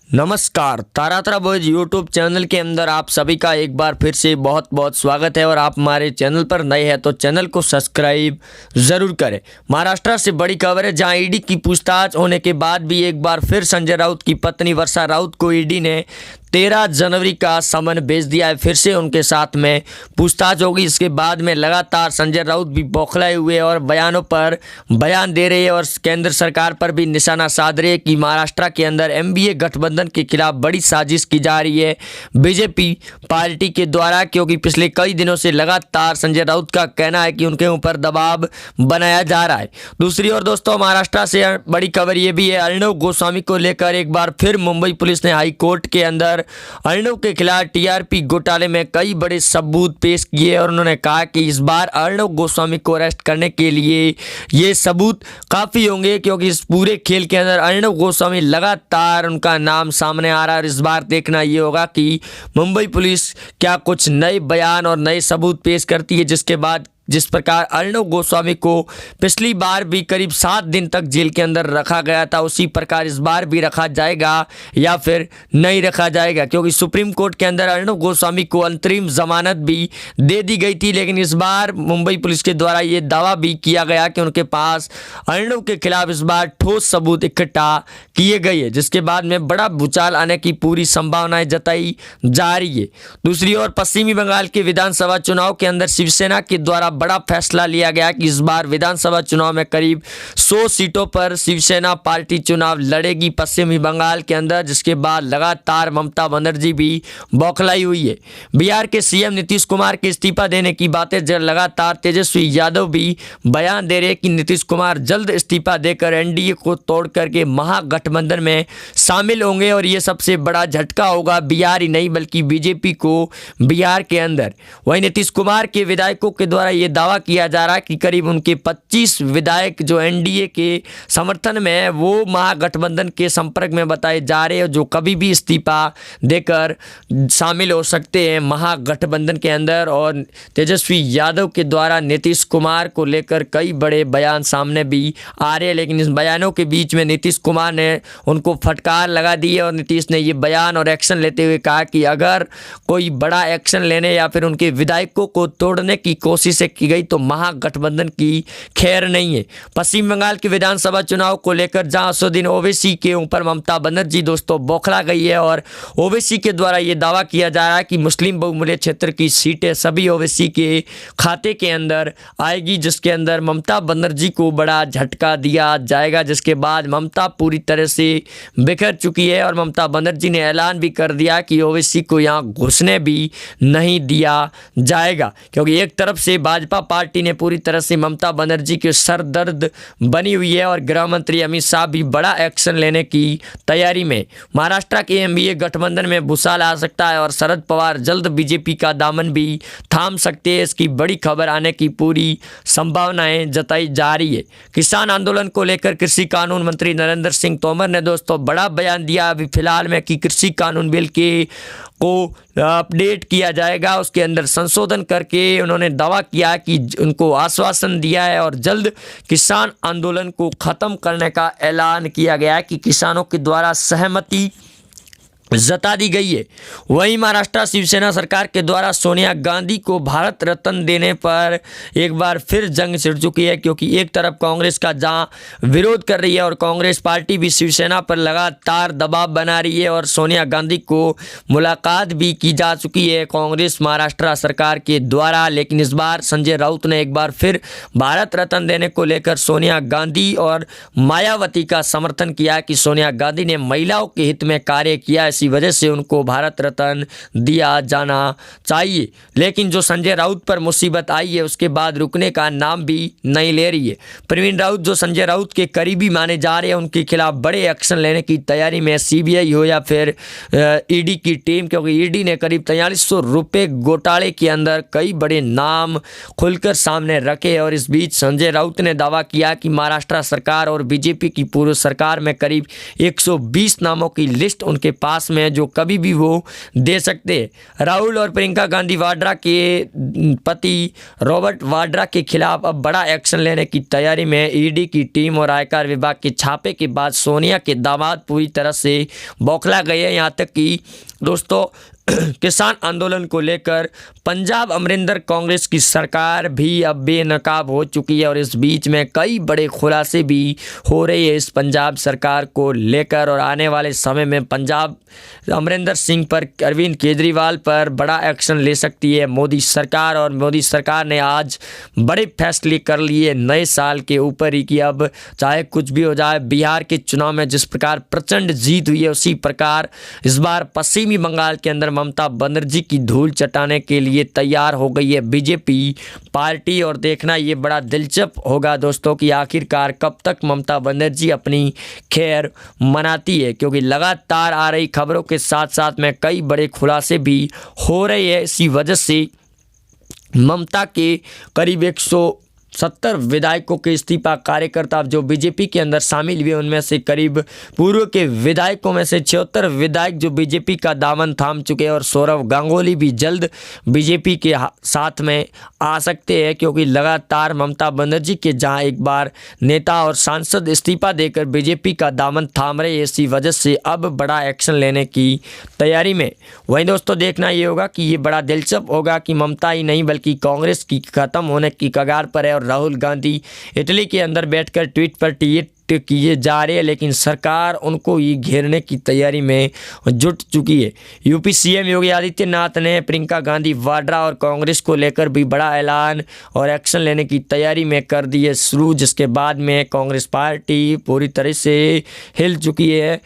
नमस्कार, Taratara boys YouTube channel के अंदर आप सभी का एक बार फिर से बहुत बहुत स्वागत है। और आप हमारे चैनल पर नए हैं तो चैनल को सब्सक्राइब ज़रूर करें। महाराष्ट्र से बड़ी खबर है, जहां ईडी की पूछताछ होने के बाद भी एक बार फिर संजय राउत की पत्नी वर्षा राउत को ईडी ने 13 जनवरी का समन भेज दिया है। फिर से उनके साथ में पूछताछ होगी। इसके बाद में लगातार संजय राउत भी बौखलाए हुए और बयानों पर बयान दे रहे हैं और केंद्र सरकार पर भी निशाना साध रहे हैं कि महाराष्ट्र के अंदर एनडीए गठबंधन के खिलाफ बड़ी साजिश की जा रही है बीजेपी पार्टी के द्वारा, क्योंकि पिछले कई दिनों से लगातार संजय राउत का कहना है कि उनके ऊपर दबाव बनाया जा रहा है। दूसरी ओर दोस्तों, महाराष्ट्र से बड़ी खबर ये भी है, अर्णव गोस्वामी को लेकर एक बार फिर मुंबई पुलिस ने हाई कोर्ट के अंदर अर्णव के खिलाफ टीआरपी घोटाले में कई बड़े सबूत पेश किए और उन्होंने कहा कि इस बार अर्णव गोस्वामी को अरेस्ट करने के लिए ये सबूत काफ़ी होंगे, क्योंकि इस पूरे खेल के अंदर अर्णव गोस्वामी लगातार उनका नाम सामने आ रहा है। और इस बार देखना ये होगा कि मुंबई पुलिस क्या कुछ नए बयान और नए सबूत पेश करती है, जिसके बाद जिस प्रकार अर्णव गोस्वामी को पिछली बार भी करीब 7 दिन तक जेल के अंदर रखा गया था, उसी प्रकार इस बार भी रखा जाएगा या फिर नहीं रखा जाएगा। क्योंकि सुप्रीम कोर्ट के अंदर अर्णव गोस्वामी को अंतरिम जमानत भी दे दी गई थी, लेकिन इस बार मुंबई पुलिस के द्वारा ये दावा भी किया गया कि उनके पास अर्णव के खिलाफ इस बार ठोस सबूत इकट्ठा किए गए हैं, जिसके बाद में बड़ा भूचाल आने की पूरी संभावनाएं जताई जा रही है। दूसरी ओर पश्चिमी बंगाल के विधानसभा चुनाव के अंदर शिवसेना के द्वारा बड़ा फैसला लिया गया कि इस बार विधानसभा चुनाव में करीब 100 सीटों पर शिवसेना पार्टी चुनाव लड़ेगी पश्चिमी बंगाल के अंदर, जिसके बाद लगातार ममता बनर्जी भी बौखलाई हुई है। बिहार के सीएम नीतीश कुमार के इस्तीफा देने की बातें लगातार तेजस्वी यादव भी बयान दे रहे कि नीतीश कुमार जल्द इस्तीफा देकर एनडीए को तोड़ करके महागठबंधन में शामिल होंगे और ये सबसे बड़ा झटका होगा बिहार ही नहीं बल्कि बीजेपी को बिहार के अंदर। वहीं नीतीश कुमार के विधायकों के द्वारा ये दावा किया जा रहा है कि करीब उनके 25 विधायक जो एनडीए के समर्थन में है वो महागठबंधन के संपर्क में बताए जा रहे हैं, जो कभी भी इस्तीफा देकर शामिल हो सकते हैं महागठबंधन के अंदर। और तेजस्वी यादव के द्वारा नीतीश कुमार को लेकर कई बड़े बयान सामने भी आ रहे हैं, लेकिन इस बयानों के बीच में नीतीश कुमार ने उनको फटकार लगा दी है और नीतीश ने ये बयान और एक्शन लेते हुए कहा कि अगर कोई बड़ा एक्शन लेने या फिर उनके विधायकों को तोड़ने की कोशिश की गई तो महागठबंधन की खैर नहीं है। पश्चिम बंगाल के विधानसभा चुनाव को लेकर जहां उस दिन ओवैसी के ऊपर ममता बनर्जी दोस्तों बौखला गई है और ओवैसी के द्वारा यह दावा किया जा रहा है कि मुस्लिम बहुमूल्य क्षेत्र की सीटें सभी ओवैसी के खाते के अंदर आएगी, जिसके अंदर ममता बनर्जी को बड़ा झटका दिया जाएगा, जिसके बाद ममता पूरी तरह से बिखर चुकी है और ममता बनर्जी ने ऐलान भी कर दिया कि ओवैसी को यहाँ घुसने भी नहीं दिया जाएगा। क्योंकि एक तरफ से भाजपा पार्टी ने पूरी तरह से ममता बनर्जी के सरदर्द बनी हुई है और गृह मंत्री अमित शाह भी बड़ा एक्शन लेने की तैयारी में। महाराष्ट्र के एनडीए गठबंधन में भूसाल आ सकता है और शरद पवार जल्द बीजेपी का दामन भी थाम सकते हैं, इसकी बड़ी खबर आने की पूरी संभावनाएं जताई जा रही है। किसान आंदोलन को लेकर कृषि कानून मंत्री नरेंद्र सिंह तोमर ने दोस्तों बड़ा बयान दिया अभी फिलहाल में कि कृषि कानून बिल के को अपडेट किया जाएगा, उसके अंदर संशोधन करके उन्होंने दावा किया कि उनको आश्वासन दिया है और जल्द किसान आंदोलन को ख़त्म करने का ऐलान किया गया है कि किसानों के द्वारा सहमति जता दी गई है। वहीं महाराष्ट्र शिवसेना सरकार के द्वारा सोनिया गांधी को भारत रत्न देने पर एक बार फिर जंग छिड़ चुकी है, क्योंकि एक तरफ कांग्रेस का जहां विरोध कर रही है और कांग्रेस पार्टी भी शिवसेना पर लगातार दबाव बना रही है और सोनिया गांधी को मुलाकात भी की जा चुकी है कांग्रेस महाराष्ट्र सरकार के द्वारा। लेकिन इस बार संजय राउत ने एक बार फिर भारत रत्न देने को लेकर सोनिया गांधी और मायावती का समर्थन किया कि सोनिया गांधी ने महिलाओं के हित में कार्य किया, इसी वजह से उनको भारत रत्न दिया जाना चाहिए। लेकिन जो संजय राउत पर मुसीबत आई है उसके बाद रुकने का नाम भी नहीं ले रही है। प्रवीण राउत जो संजय राउत के करीबी माने जा रहे हैं उनके खिलाफ बड़े एक्शन लेने की तैयारी में सीबीआई हो या फिर ईडी की टीम, क्योंकि ईडी ने करीब 4300 रुपये घोटाले के अंदर कई बड़े नाम खुलकर सामने रखे और इस बीच संजय राउत ने दावा किया कि महाराष्ट्र सरकार और बीजेपी की पूर्व सरकार में करीब 120 नामों की लिस्ट उनके पास पास में जो कभी भी वो दे सकते हैं। राहुल और प्रियंका गांधी वाड्रा के पति रॉबर्ट वाड्रा के खिलाफ अब बड़ा एक्शन लेने की तैयारी में ईडी की टीम और आयकर विभाग के छापे के बाद सोनिया के दामाद पूरी तरह से बौखला गए हैं। यहाँ तक कि दोस्तों किसान आंदोलन को लेकर पंजाब अमरिंदर कांग्रेस की सरकार भी अब बेनकाब हो चुकी है और इस बीच में कई बड़े खुलासे भी हो रहे हैं इस पंजाब सरकार को लेकर। और आने वाले समय में पंजाब अमरिंदर सिंह पर, अरविंद केजरीवाल पर बड़ा एक्शन ले सकती है मोदी सरकार। और मोदी सरकार ने आज बड़े फैसले कर लिए नए साल के ऊपर ही कि अब चाहे कुछ भी हो जाए, बिहार के चुनाव में जिस प्रकार प्रचंड जीत हुई है उसी प्रकार इस बार पश्चिमी बंगाल के अंदर ममता बनर्जी की धूल चटाने के लिए तैयार हो गई है बीजेपी पार्टी। और देखना ये बड़ा दिलचस्प होगा दोस्तों कि आखिरकार कब तक ममता बनर्जी अपनी खैर मनाती है, क्योंकि लगातार आ रही खबरों के साथ साथ में कई बड़े खुलासे भी हो रहे हैं। इसी वजह से ममता के करीब 170 विधायकों के इस्तीफा कार्यकर्ता जो बीजेपी के अंदर शामिल हुए, उनमें से करीब पूर्व के विधायकों में से 76 विधायक जो बीजेपी का दामन थाम चुके हैं और सौरव गांगुली भी जल्द बीजेपी के साथ में आ सकते हैं, क्योंकि लगातार ममता बनर्जी के जहां एक बार नेता और सांसद इस्तीफा देकर बीजेपी का दामन थाम रहे, इसी वजह से अब बड़ा एक्शन लेने की तैयारी में। वहीं दोस्तों देखना ये होगा कि ये बड़ा दिलचस्प होगा कि ममता ही नहीं बल्कि कांग्रेस की खत्म होने की कगार पर है और राहुल गांधी इटली के अंदर बैठकर ट्वीट पर ट्वीट किए जा रहे हैं, लेकिन सरकार उनको ही घेरने की तैयारी में जुट चुकी है। यूपी सीएम योगी आदित्यनाथ ने प्रियंका गांधी वाड्रा और कांग्रेस को लेकर भी बड़ा ऐलान और एक्शन लेने की तैयारी में कर दी है शुरू, जिसके बाद में कांग्रेस पार्टी पूरी तरह से हिल चुकी है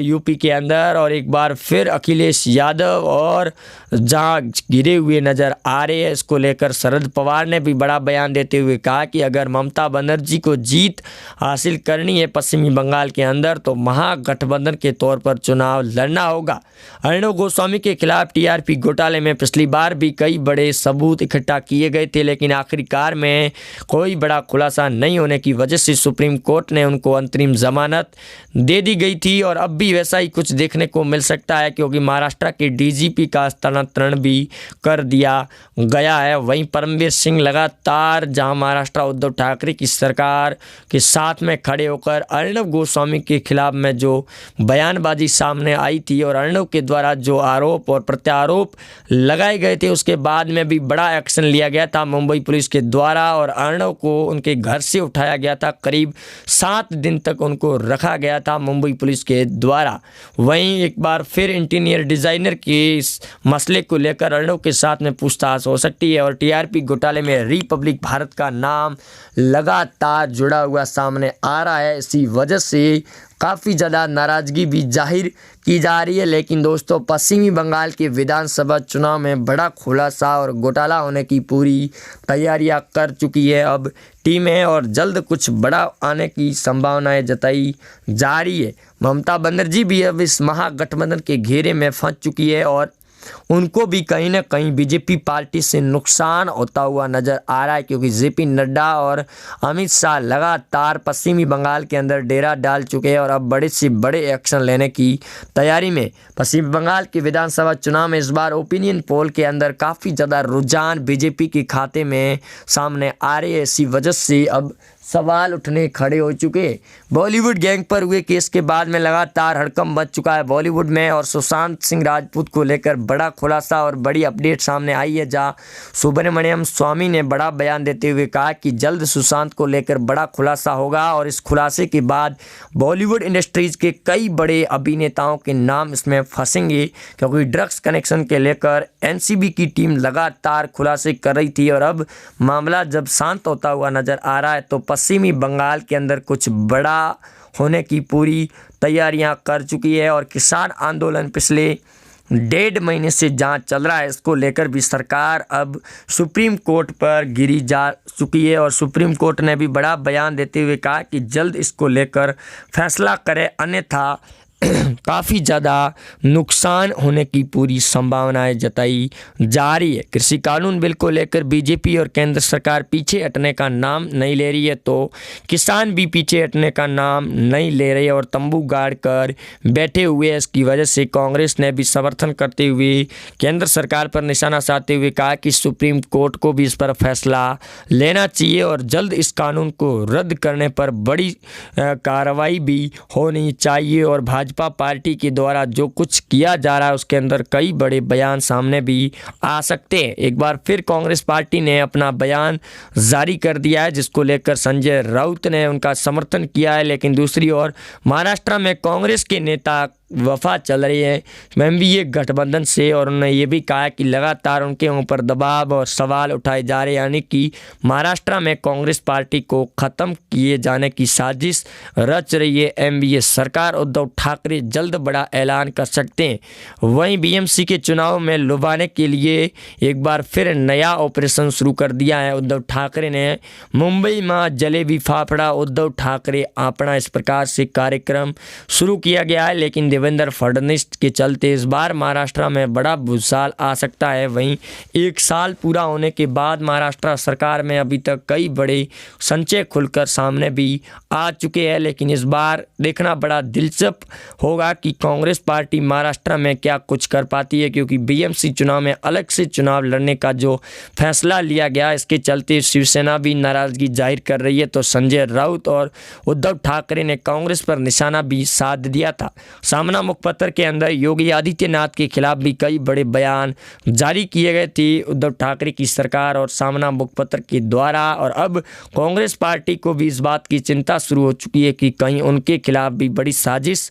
यूपी के अंदर। और एक बार फिर अखिलेश यादव और जहां गिरे हुए नज़र आ रहे हैं, इसको लेकर शरद पवार ने भी बड़ा बयान देते हुए कहा कि अगर ममता बनर्जी को जीत हासिल करनी है पश्चिमी बंगाल के अंदर तो महागठबंधन के तौर पर चुनाव लड़ना होगा। अर्णव गोस्वामी के खिलाफ टीआरपी घोटाले में पिछली बार भी कई बड़े सबूत इकट्ठा किए गए थे, लेकिन आखिरकार में कोई बड़ा खुलासा नहीं होने की वजह से सुप्रीम कोर्ट ने उनको अंतरिम जमानत दे दी गई थी। और अब भी वैसा ही कुछ देखने को मिल सकता है, क्योंकि महाराष्ट्र के डीजीपी का स्थानांतरण भी कर दिया गया है। वहीं परमवीर सिंह लगातार जहां महाराष्ट्र उद्धव ठाकरे की सरकार के साथ में खड़े होकर अर्णव गोस्वामी के खिलाफ में जो बयानबाजी सामने आई थी और अर्णव के द्वारा जो आरोप और प्रत्यारोप लगाए गए थे, उसके बाद में भी बड़ा एक्शन लिया गया था मुंबई पुलिस के द्वारा और अर्णव को उनके घर से उठाया गया था। करीब 7 दिन तक उनको रखा गया था मुंबई पुलिस के द्वारा। वहीं एक बार फिर इंटीरियर डिज़ाइनर के इस मसले को लेकर अर्णव के साथ में पूछताछ हो सकती है और टीआरपी घोटाले में रिपब्लिक भारत का नाम लगातार जुड़ा हुआ सामने आ रहा है। इसी वजह से काफ़ी ज़्यादा नाराज़गी भी जाहिर की जा रही है। लेकिन दोस्तों पश्चिमी बंगाल के विधानसभा चुनाव में बड़ा खुलासा और घोटाला होने की पूरी तैयारियां कर चुकी है अब टीमें और जल्द कुछ बड़ा आने की संभावनाएं जताई जा रही है। ममता बनर्जी भी अब इस महागठबंधन के घेरे में फंस चुकी है और उनको भी कहीं ना कहीं बीजेपी पार्टी से नुकसान होता हुआ नज़र आ रहा है, क्योंकि जेपी नड्डा और अमित शाह लगातार पश्चिमी बंगाल के अंदर डेरा डाल चुके हैं और अब बड़े से बड़े एक्शन लेने की तैयारी में। पश्चिम बंगाल के विधानसभा चुनाव में इस बार ओपिनियन पोल के अंदर काफ़ी ज़्यादा रुझान बीजेपी के खाते में सामने आ रहे हैं। इसी वजह से अब सवाल उठने खड़े हो चुके। बॉलीवुड गैंग पर हुए केस के बाद में लगातार हड़कंप मच चुका है बॉलीवुड में और सुशांत सिंह राजपूत को लेकर बड़ा खुलासा और बड़ी अपडेट सामने आई है, जहां सुब्रमण्यम स्वामी ने बड़ा बयान देते हुए कहा कि जल्द सुशांत को लेकर बड़ा खुलासा होगा और इस खुलासे के बाद बॉलीवुड इंडस्ट्रीज के कई बड़े अभिनेताओं के नाम इसमें फंसेंगे, क्योंकि ड्रग्स कनेक्शन के लेकर एनसीबी की टीम लगातार खुलासे कर रही थी और अब मामला जब शांत होता हुआ नजर आ रहा है तो पश्चिमी बंगाल के अंदर कुछ बड़ा होने की पूरी तैयारियां कर चुकी है। और किसान आंदोलन पिछले 1.5 महीने से जहां चल रहा है, इसको लेकर भी सरकार अब सुप्रीम कोर्ट पर गिरी जा चुकी है और सुप्रीम कोर्ट ने भी बड़ा बयान देते हुए कहा कि जल्द इसको लेकर फैसला करे, अन्यथा काफ़ी ज़्यादा नुकसान होने की पूरी संभावनाएं जताई जा रही है। कृषि कानून बिल को लेकर बीजेपी और केंद्र सरकार पीछे हटने का नाम नहीं ले रही है, तो किसान भी पीछे हटने का नाम नहीं ले रहे और तंबू गाड़ कर बैठे हुए हैं। इसकी वजह से कांग्रेस ने भी समर्थन करते हुए केंद्र सरकार पर निशाना साधते हुए कहा कि सुप्रीम कोर्ट को भी इस पर फैसला लेना चाहिए और जल्द इस कानून को रद्द करने पर बड़ी कार्रवाई भी होनी चाहिए। और भाजपा पार्टी के द्वारा जो कुछ किया जा रहा है उसके अंदर कई बड़े बयान सामने भी आ सकते हैं। एक बार फिर कांग्रेस पार्टी ने अपना बयान जारी कर दिया है, जिसको लेकर संजय राउत ने उनका समर्थन किया है। लेकिन दूसरी ओर महाराष्ट्र में कांग्रेस के नेता वफा चल रही है एनडीए गठबंधन से, और उन्होंने ये भी कहा कि लगातार उनके ऊपर दबाव और सवाल उठाए जा रहे हैं, यानी कि महाराष्ट्र में कांग्रेस पार्टी को ख़त्म किए जाने की साजिश रच रही है एनडीए सरकार। उद्धव ठाकरे जल्द बड़ा ऐलान कर सकते हैं। वहीं बीएमसी के चुनाव में लुभाने के लिए एक बार फिर नया ऑपरेशन शुरू कर दिया है उद्धव ठाकरे ने। मुंबई में जलेबी फाफड़ा उद्धव ठाकरे आपना, इस प्रकार से कार्यक्रम शुरू किया गया है। लेकिन देवेंद्र फडणवीस के चलते इस बार महाराष्ट्र में बड़ा भूचाल आ सकता है। वहीं एक साल पूरा होने के बाद महाराष्ट्र सरकार में अभी तक कई बड़े संचय खुलकर सामने भी आ चुके हैं, लेकिन इस बार देखना बड़ा दिलचस्प होगा कि कांग्रेस पार्टी महाराष्ट्र में क्या कुछ कर पाती है, क्योंकि बीएमसी चुनाव में अलग से चुनाव लड़ने का जो फैसला लिया गया इसके चलते शिवसेना भी नाराजगी जाहिर कर रही है। तो संजय राउत और उद्धव ठाकरे ने कांग्रेस पर निशाना भी साध दिया था। सामना मुखपत्र के अंदर योगी आदित्यनाथ के खिलाफ भी कई बड़े बयान जारी किए गए थे उद्धव ठाकरे की सरकार और सामना मुखपत्र के द्वारा। और अब कांग्रेस पार्टी को भी इस बात की चिंता शुरू हो चुकी है कि कहीं उनके खिलाफ भी बड़ी साजिश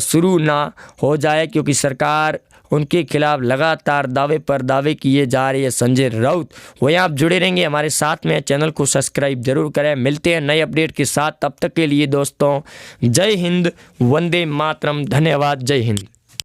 शुरू ना हो जाए, क्योंकि सरकार उनके खिलाफ लगातार दावे पर दावे किए जा रही है संजय राउत। वहीं आप जुड़े रहेंगे हमारे साथ में, चैनल को सब्सक्राइब जरूर करें। मिलते हैं नए अपडेट के साथ, तब तक के लिए दोस्तों जय हिंद, वंदे मातरम, धन्यवाद, जय हिंद।